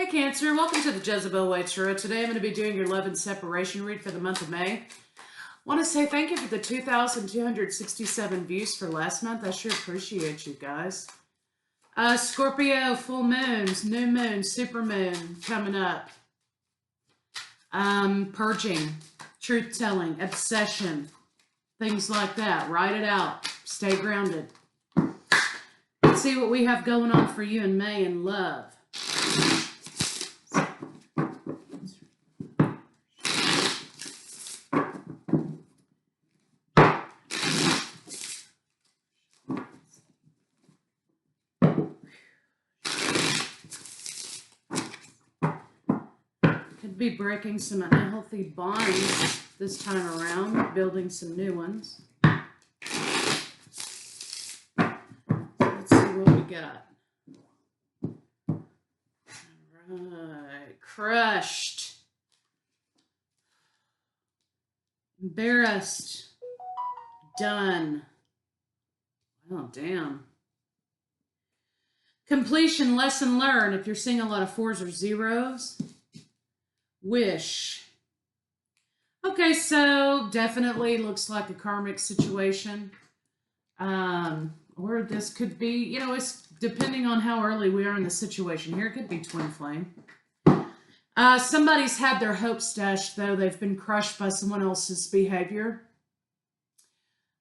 Hi Cancer, welcome to the Jezebel Way Tarot. Today I'm going to be doing your love and separation read for the month of May. I want to say thank you for the 2,267 views for last month. I sure appreciate you guys. Scorpio, full moons, new moon, super moon coming up. Purging, truth telling, obsession, things like that. Write it out. Stay grounded. Let's see what we have going on for you in May in love. Could be breaking some unhealthy bonds this time around, building some new ones. Let's see what we got. All right, crushed, embarrassed, done. Oh, damn. Completion, lesson learned. If you're seeing a lot of 4s or 0s. Wish. Okay, so definitely looks like a karmic situation. Or this could be, you know, it's depending on how early we are in the situation here. It could be twin flame. Somebody's had their hopes dashed, though. They've been crushed by someone else's behavior.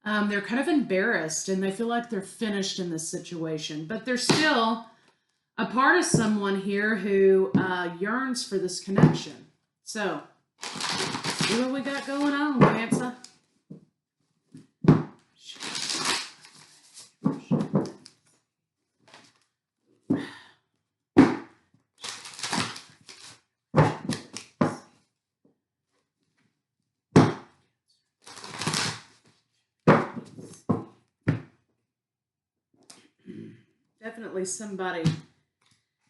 They're kind of embarrassed, and they feel like they're finished in this situation. But they're still a part of someone here who yearns for this connection. So, see what we got going on, Cancer. Definitely somebody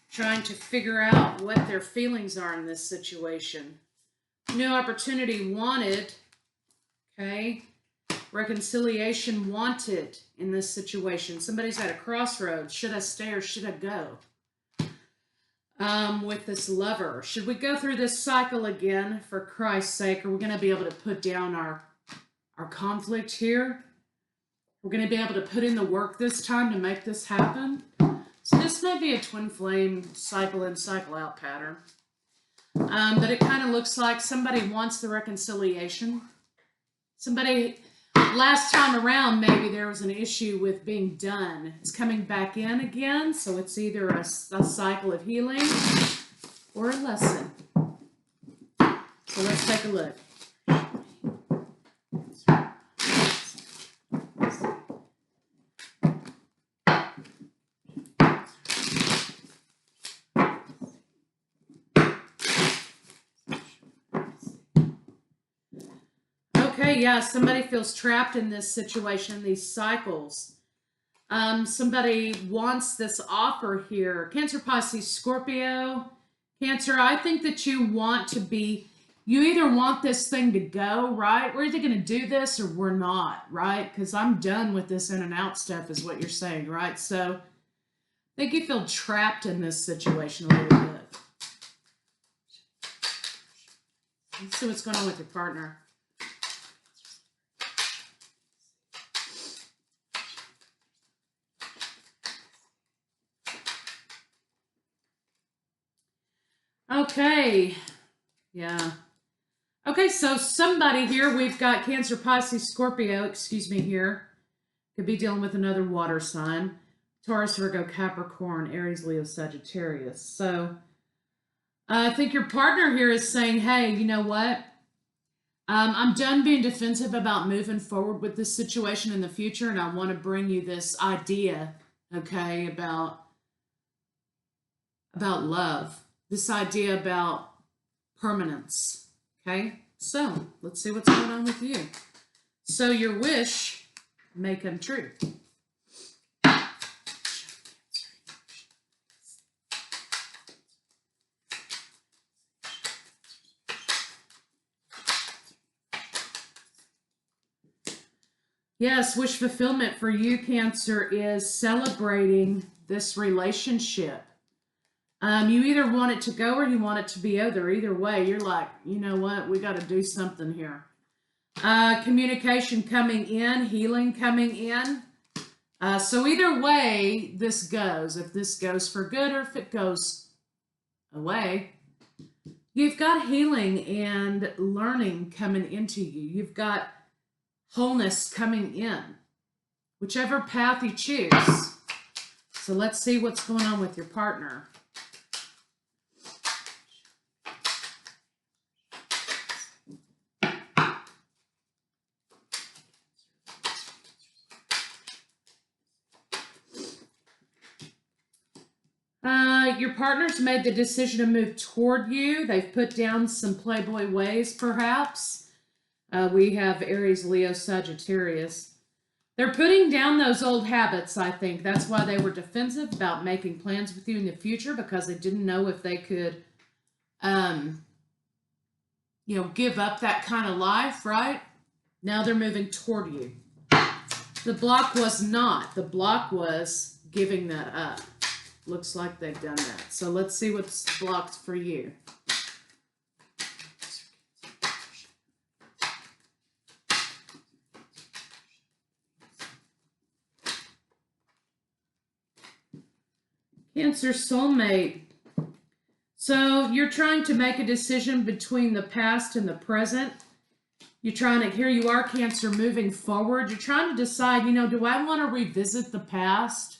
trying to figure out what their feelings are in this situation. New opportunity wanted, okay? Reconciliation wanted in this situation. Somebody's at a crossroads. Should I stay or should I go? With this lover. Should we go through this cycle again for Christ's sake? Are we going to be able to put down our conflict here? We're going to be able to put in the work this time to make this happen? So this might be a twin flame cycle in, cycle out pattern. But it kind of looks like somebody wants the reconciliation. Somebody, last time around, maybe there was an issue with being done. It's coming back in again, so it's either a cycle of healing or a lesson. So let's take a look. Okay, yeah, somebody feels trapped in this situation, these cycles. Somebody wants this offer here. Cancer, Pisces, Scorpio. Cancer, I think that you want to be, you either want this thing to go, right? We're either going to do this or we're not, right? Because I'm done with this in and out stuff is what you're saying, right? So I think you feel trapped in this situation a little bit. Let's see what's going on with your partner. Okay, yeah. Okay, so somebody here, we've got Cancer, Pisces, Scorpio, excuse me here. Could be dealing with another water sign. Taurus, Virgo, Capricorn, Aries, Leo, Sagittarius. So I think your partner here is saying, hey, you know what? I'm done being defensive about moving forward with this situation in the future, and I want to bring you this idea, okay, about love. This idea about permanence, okay? So, let's see what's going on with you. So, your wish may come true. Yes, wish fulfillment for you, Cancer, is celebrating this relationship. You either want it to go or you want it to be over. Either way, you're like, you know what? We got to do something here. Communication coming in, healing coming in. So either way this goes, if this goes for good or if it goes away, you've got healing and learning coming into you. You've got wholeness coming in, whichever path you choose. So let's see what's going on with your partner. Your partner's made the decision to move toward you. They've put down some playboy ways, perhaps. We have Aries, Leo, Sagittarius. They're putting down those old habits, I think. That's why they were defensive about making plans with you in the future, because they didn't know if they could, give up that kind of life, right? Now they're moving toward you. The block was not. The block was giving that up. Looks like they've done that. So let's see what's blocked for you. Cancer soulmate. So you're trying to make a decision between the past and the present. You're trying to, here you are, Cancer, moving forward. You're trying to decide, do I want to revisit the past?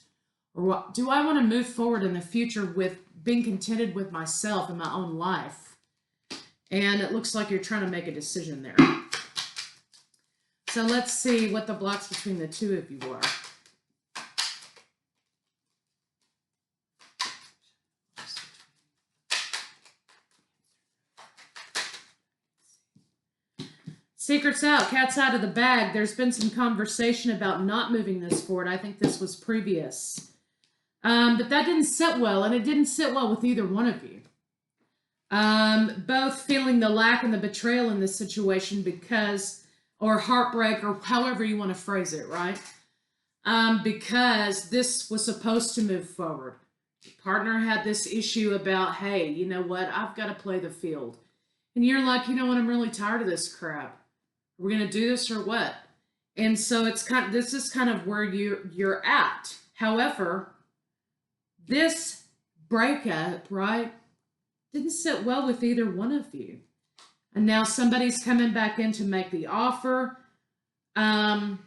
Or what, do I want to move forward in the future with being contented with myself and my own life? And it looks like you're trying to make a decision there. So let's see what the blocks between the two of you are. Secret's out, cat's out of the bag. There's been some conversation about not moving this forward. I think this was previous. But that didn't sit well, and it didn't sit well with either one of you. Both feeling the lack and the betrayal in this situation or heartbreak, or however you want to phrase it, right? Because this was supposed to move forward. Your partner had this issue about, hey, you know what? I've got to play the field. And you're like, you know what? I'm really tired of this crap. We're going to do this or what? And so this is kind of where you're at. However, this breakup, right, didn't sit well with either one of you. And now somebody's coming back in to make the offer. But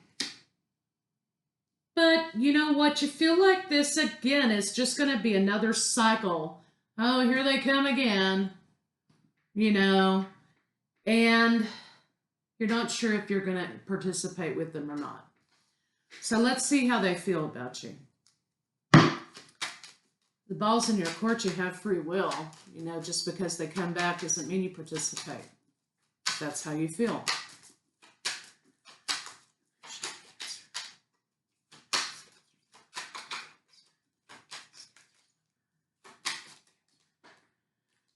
you know what? You feel like this, again, is just going to be another cycle. Oh, here they come again. And you're not sure if you're going to participate with them or not. So let's see how they feel about you. The ball's in your court. You have free will. Just because they come back doesn't mean you participate. That's how you feel.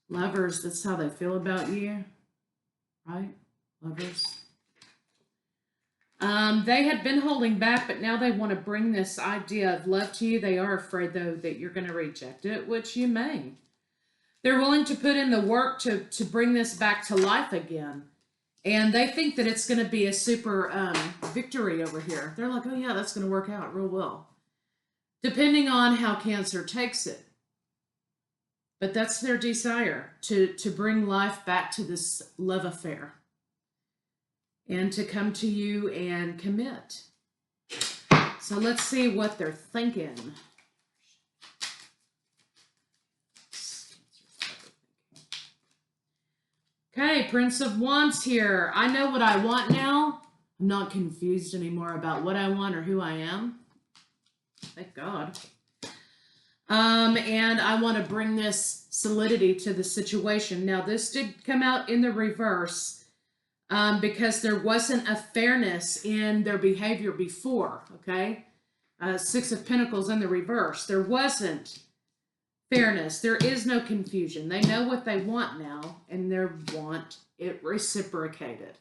Lovers, that's how they feel about you, right? Lovers. They had been holding back, but now they want to bring this idea of love to you. They are afraid, though, that you're going to reject it, which you may. They're willing to put in the work to bring this back to life again. And they think that it's going to be a super victory over here. They're like, oh, yeah, that's going to work out real well. Depending on how Cancer takes it. But that's their desire, to bring life back to this love affair. And to come to you and commit. So let's see what they're thinking. Okay, Prince of Wands here. I know what I want now. I'm not confused anymore about what I want or who I am. Thank God. And I want to bring this solidity to the situation. Now, this did come out in the reverse. Because there wasn't a fairness in their behavior before, okay? Six of Pentacles in the reverse. There wasn't fairness. There is no confusion. They know what they want now, and they want it reciprocated.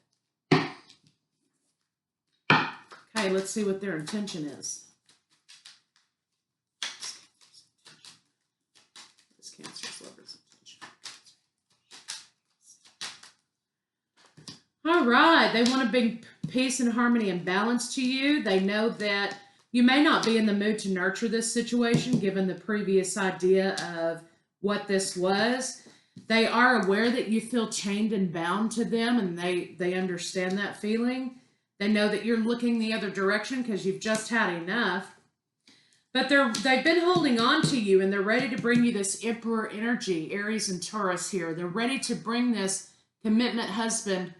Okay, let's see what their intention is. This Cancer. All right, they want to bring peace and harmony and balance to you. They know that you may not be in the mood to nurture this situation, given the previous idea of what this was. They are aware that you feel chained and bound to them, and they understand that feeling. They know that you're looking the other direction because you've just had enough. But they've been holding on to you, and they're ready to bring you this Emperor energy, Aries and Taurus here. They're ready to bring this commitment husband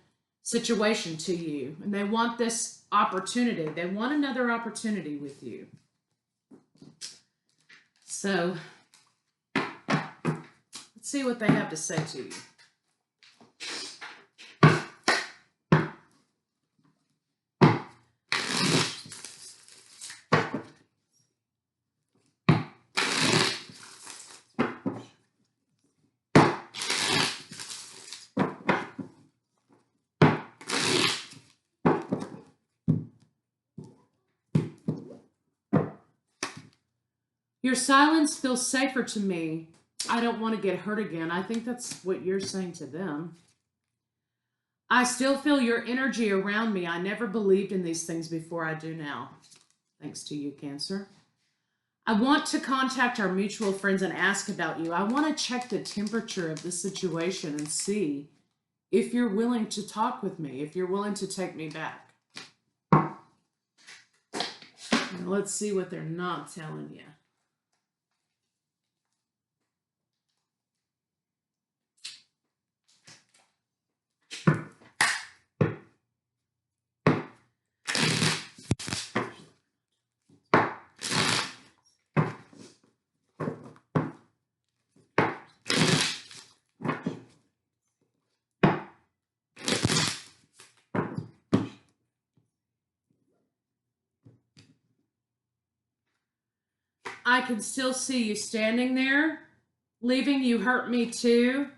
situation to you, and they want this opportunity. They want another opportunity with you. So let's see what they have to say to you. Your silence feels safer to me. I don't want to get hurt again. I think that's what you're saying to them. I still feel your energy around me. I never believed in these things before. I do now. Thanks to you, Cancer. I want to contact our mutual friends and ask about you. I want to check the temperature of the situation and see if you're willing to talk with me, if you're willing to take me back. And let's see what they're not telling you. I can still see you standing there. Leaving you hurt me too.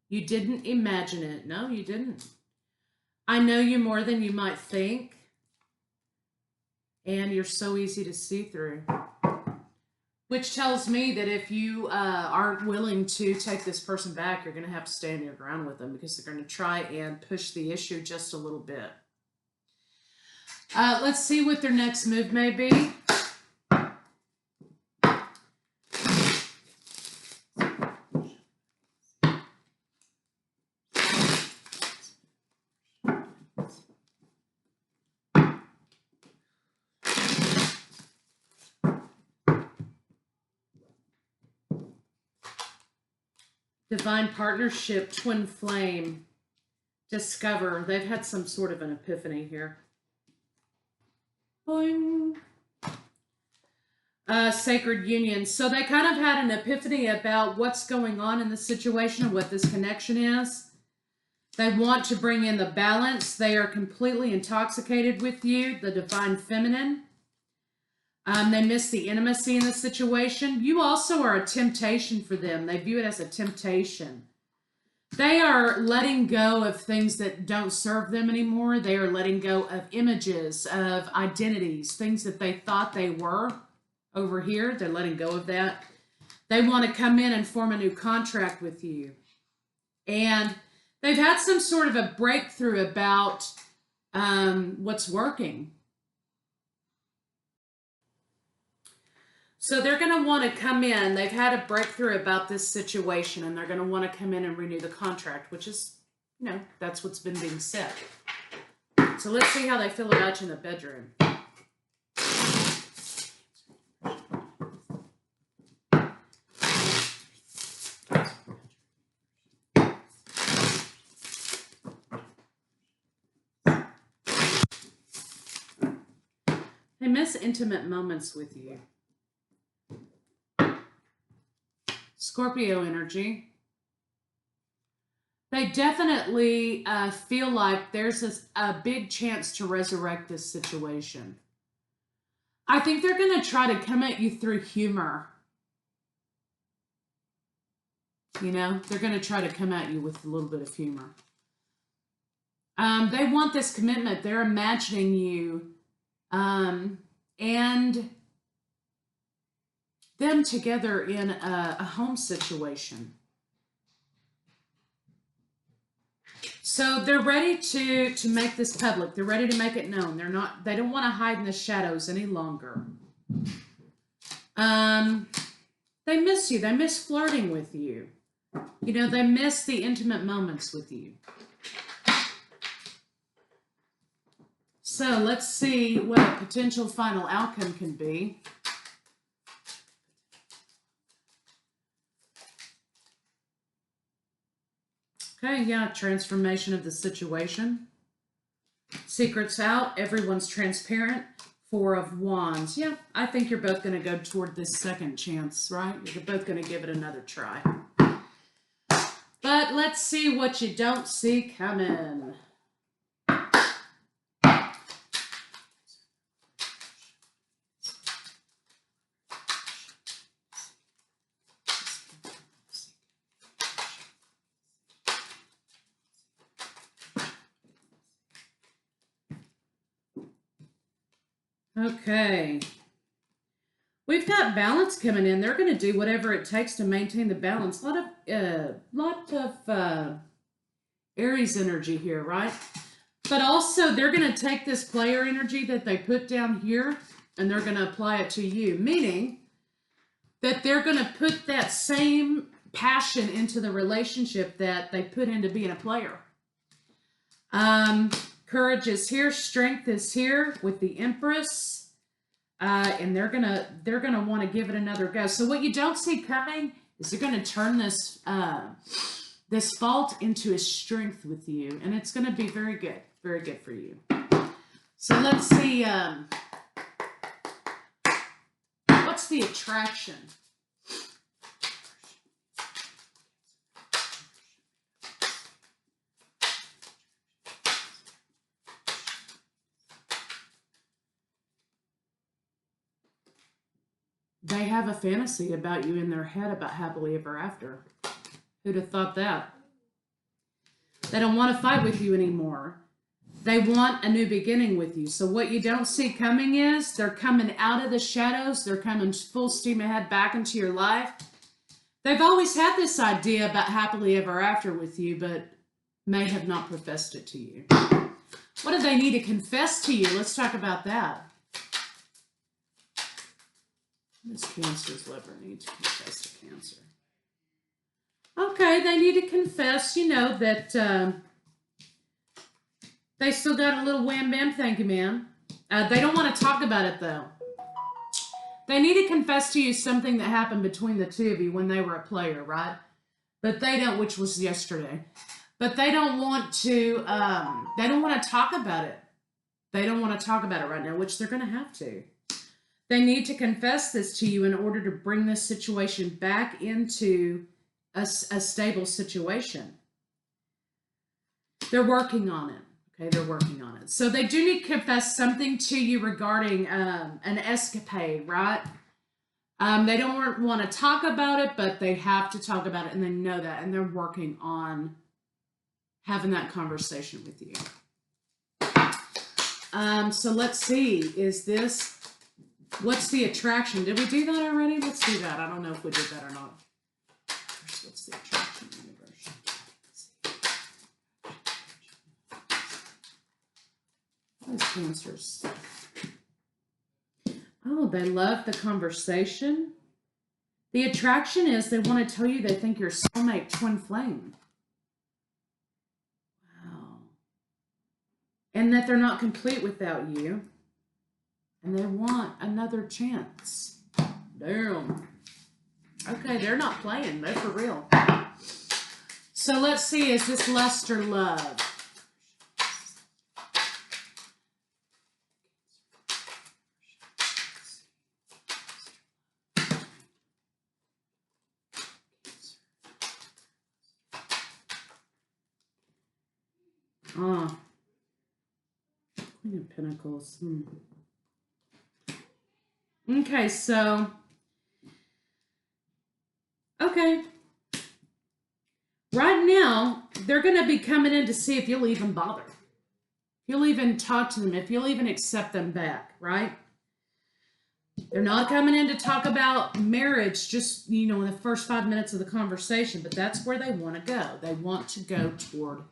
You didn't imagine it. No, you didn't. I know you more than you might think. And you're so easy to see through. Which tells me that if you aren't willing to take this person back, you're going to have to stand your ground with them, because they're going to try and push the issue just a little bit. Let's see what their next move may be. Divine partnership, twin flame, discover. They've had some sort of an epiphany here. Boing. Sacred union. So they kind of had an epiphany about what's going on in the situation and what this connection is. They want to bring in the balance. They are completely intoxicated with you, the divine feminine. They miss the intimacy in the situation. You also are a temptation for them. They view it as a temptation. They are letting go of things that don't serve them anymore. They are letting go of images, of identities, things that they thought they were over here. They're letting go of that. They want to come in and form a new contract with you. And they've had some sort of a breakthrough about what's working. So they're going to want to come in. They've had a breakthrough about this situation, and they're going to want to come in and renew the contract, which is, you know, that's what's been being said. So let's see how they feel about you in the bedroom. They miss intimate moments with you. Scorpio energy. They definitely feel like there's a big chance to resurrect this situation. I think they're going to try to come at you through humor. You know, they're going to try to come at you with a little bit of humor. They want this commitment. They're imagining you. And them together in a home situation. So they're ready to make this public. They're ready to make it known. They don't want to hide in the shadows any longer. They miss you. They miss flirting with you. You know, they miss the intimate moments with you. So let's see what a potential final outcome can be. Okay, yeah, transformation of the situation. Secrets out, everyone's transparent. 4 of Wands. Yeah, I think you're both going to go toward this second chance, right? You're both going to give it another try. But let's see what you don't see coming. Okay, we've got balance coming in. They're going to do whatever it takes to maintain the balance. A lot of Aries energy here, right? But also they're going to take this player energy that they put down here and they're going to apply it to you, meaning that they're going to put that same passion into the relationship that they put into being a player. Courage is here, strength is here with the Empress, and they're gonna want to give it another go. So what you don't see coming is they're gonna turn this this fault into a strength with you, and it's gonna be very good for you. So let's see, what's the attraction? They have a fantasy about you in their head about happily ever after. Who'd have thought that? They don't want to fight with you anymore. They want a new beginning with you. So what you don't see coming is they're coming out of the shadows. They're coming full steam ahead back into your life. They've always had this idea about happily ever after with you, but may have not professed it to you. What do they need to confess to you? Let's talk about that. What does Cancer's lover need to confess to Cancer? Okay, they need to confess, you know, that they still got a little wham bam, thank you, ma'am. They don't want to talk about it, though. They need to confess to you something that happened between the two of you when they were a player, right? But they don't, which was yesterday. But they don't want to talk about it. They don't want to talk about it right now, which they're going to have to. They need to confess this to you in order to bring this situation back into a stable situation. They're working on it. Okay, they're working on it. So they do need to confess something to you regarding an escapade, right? They don't want to talk about it, but they have to talk about it, and they know that, and they're working on having that conversation with you. So let's see. Is this... What's the attraction? Did we do that already? Let's do that. I don't know if we did that or not. First, what's the attraction universe? What is Cancer's? Oh, they love the conversation. The attraction is they want to tell you they think you're soulmate twin flame. Wow. And that they're not complete without you. And they want another chance. Damn. Okay, they're not playing. They're for real. So let's see. Is this lust or love? Queen of Pentacles. Okay, so, okay. Right now, they're going to be coming in to see if you'll even bother. If you'll even talk to them, if you'll even accept them back, right? They're not coming in to talk about marriage just, you know, in the first 5 minutes of the conversation, but that's where they want to go. They want to go toward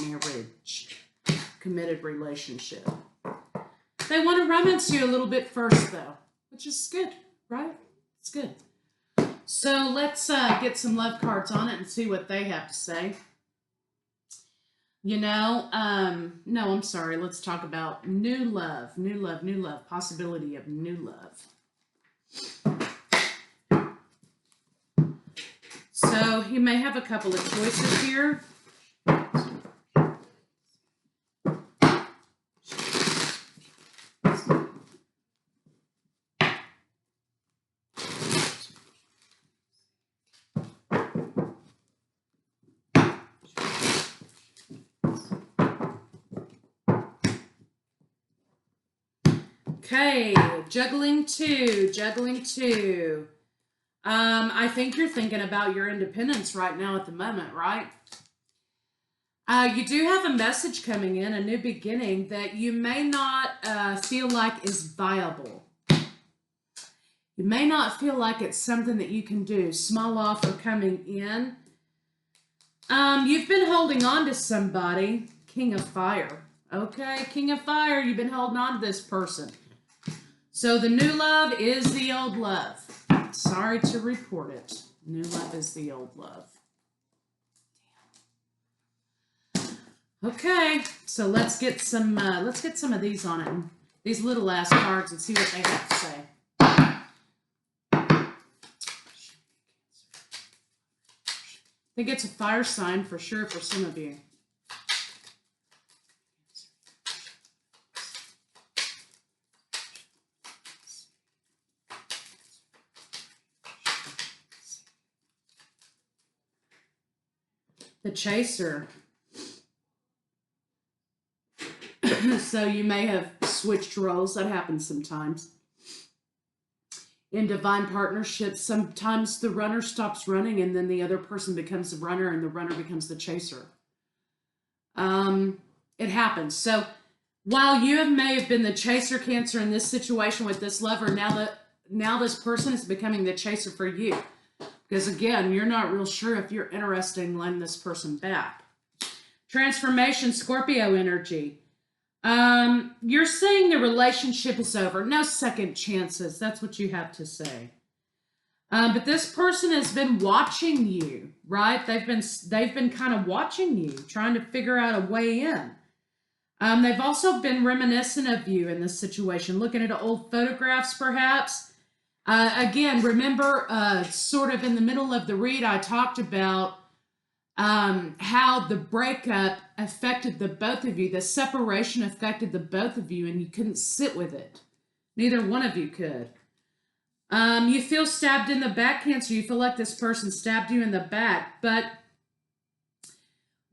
marriage, committed relationship. They want to romance you a little bit first, though, which is good, right? It's good. So let's get some love cards on it and see what they have to say. You know, no, I'm sorry. Let's talk about new love, possibility of new love. So you may have a couple of choices here. Okay, juggling two. I think you're thinking about your independence right now at the moment, right? You do have a message coming in, a new beginning that you may not feel like is viable. You may not feel like it's something that you can do. Small offer coming in. You've been holding on to somebody. King of Fire. Okay, King of Fire, you've been holding on to this person. So the new love is the old love. Sorry to report it. New love is the old love. Okay, so let's get some of these on it, these little ass cards, and see what they have to say. I think it's a fire sign for sure for some of you. The Chaser. So you may have switched roles. That happens sometimes. In divine partnerships, sometimes the runner stops running and then the other person becomes the runner and the runner becomes the chaser. It happens. So while you may have been the chaser, Cancer, in this situation with this lover, now this person is becoming the chaser for you. Because again, you're not real sure if you're interested in letting this person back. Transformation, Scorpio energy. You're saying the relationship is over. No second chances. That's what you have to say. But this person has been watching you, right? They've been kind of watching you, trying to figure out a way in. They've also been reminiscent of you in this situation, looking at old photographs, perhaps. Again, remember, sort of in the middle of the read, I talked about how the breakup affected the both of you. The separation affected the both of you, and you couldn't sit with it. Neither one of you could. You feel stabbed in the back, Cancer. You feel like this person stabbed you in the back. But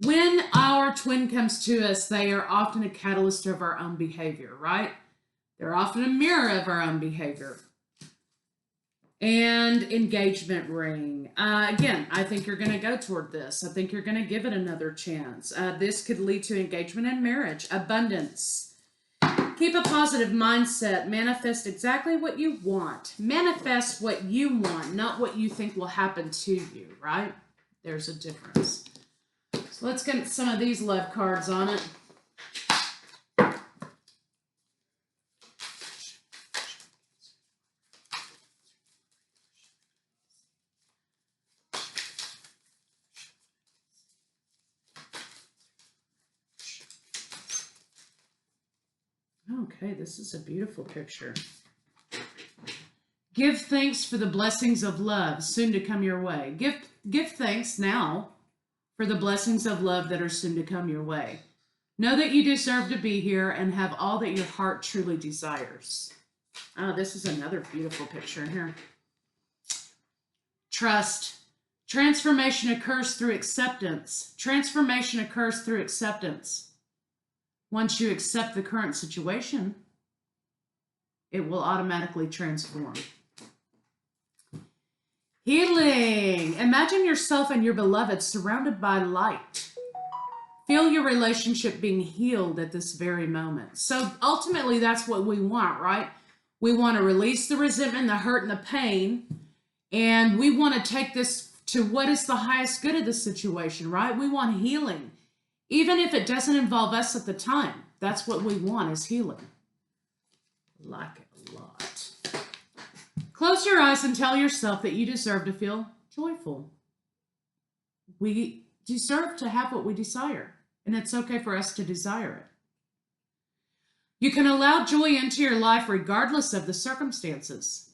when our twin comes to us, they are often a catalyst of our own behavior, right? They're often a mirror of our own behavior. And engagement ring. Again, I think you're going to go toward this. I think you're going to give it another chance. This could lead to engagement and marriage. Abundance. Keep a positive mindset. Manifest exactly what you want. Manifest what you want, not what you think will happen to you, right? There's a difference. So let's get some of these love cards on it. Okay, this is a beautiful picture. Give thanks for the blessings of love soon to come your way. Give thanks now for the blessings of love that are soon to come your way. Know that you deserve to be here and have all that your heart truly desires. Oh, this is another beautiful picture here. Trust. Transformation occurs through acceptance. Transformation occurs through acceptance. Once you accept the current situation, it will automatically transform. Healing. Imagine yourself and your beloved surrounded by light. Feel your relationship being healed at this very moment. So ultimately, that's what we want, right? We want to release the resentment, the hurt, and the pain. And we want to take this to what is the highest good of the situation, right? We want healing. Even if it doesn't involve us at the time. That's what we want, is healing. Like it a lot. Close your eyes and tell yourself that you deserve to feel joyful. We deserve to have what we desire. And it's okay for us to desire it. You can allow joy into your life regardless of the circumstances.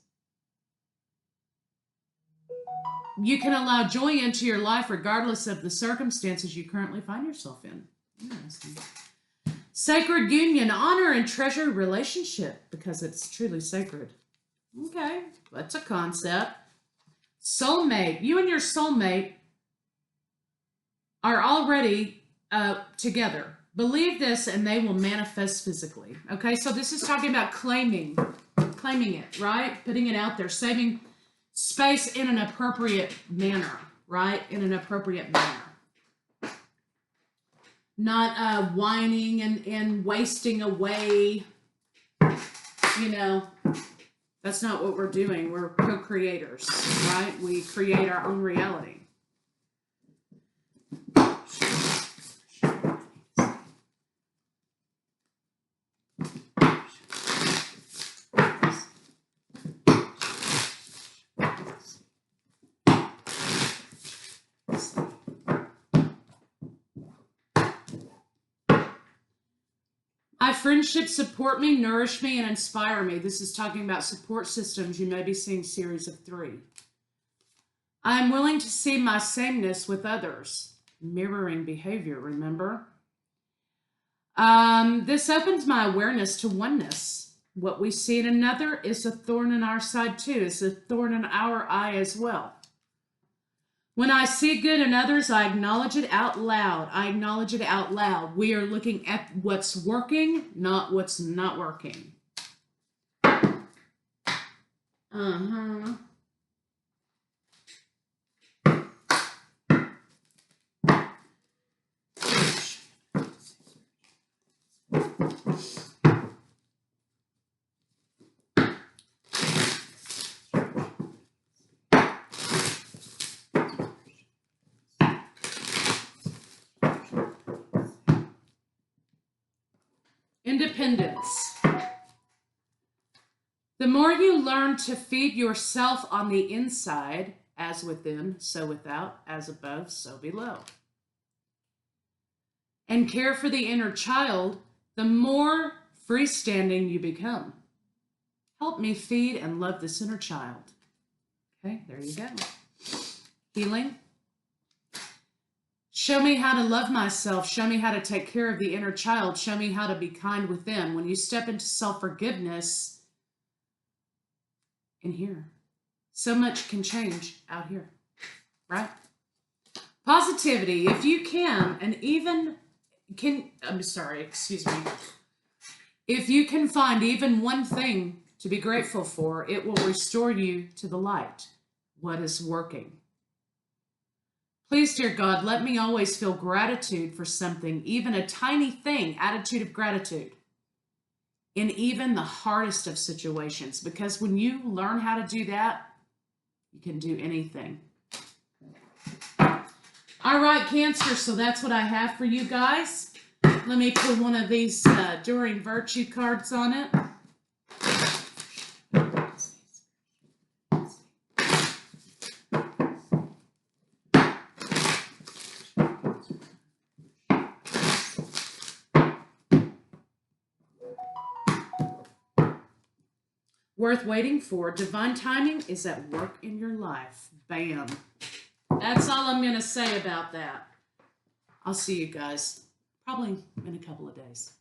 You can allow joy into your life regardless of the circumstances you currently find yourself in. Interesting. Sacred union, honor and treasure relationship because it's truly sacred. Okay, that's a concept. Soulmate, you and your soulmate are already together. Believe this and they will manifest physically. Okay, so this is talking about claiming it, right? Putting it out there, saving space in an appropriate manner, right? In an appropriate manner. Not whining and wasting away. You know, that's not what we're doing. We're co-creators, right? We create our own reality. My friendships support me, nourish me, and inspire me. This is talking about support systems. You may be seeing series of 3. I am willing to see my sameness with others. Mirroring behavior, remember? This opens my awareness to oneness. What we see in another is a thorn in our side too. It's a thorn in our eye as well. When I see good in others, I acknowledge it out loud. I acknowledge it out loud. We are looking at what's working, not what's not working. Independence. The more you learn to feed yourself on the inside, as within, so without, as above, so below, and care for the inner child, the more freestanding you become. Help me feed and love this inner child. Okay, there you go. Healing. Show me how to love myself. Show me how to take care of the inner child. Show me how to be kind with them. When you step into self-forgiveness in here, so much can change out here, right? Positivity, if you can, and even can, if you can find even one thing to be grateful for, it will restore you to the light. What is working? Please, dear God, let me always feel gratitude for something, even a tiny thing, attitude of gratitude, in even the hardest of situations. Because when you learn how to do that, you can do anything. All right, Cancer, so that's what I have for you guys. Let me put one of these Enduring Virtue cards on it. Worth waiting for. Divine timing is at work in your life. Bam. That's all I'm going to say about that. I'll see you guys probably in a couple of days.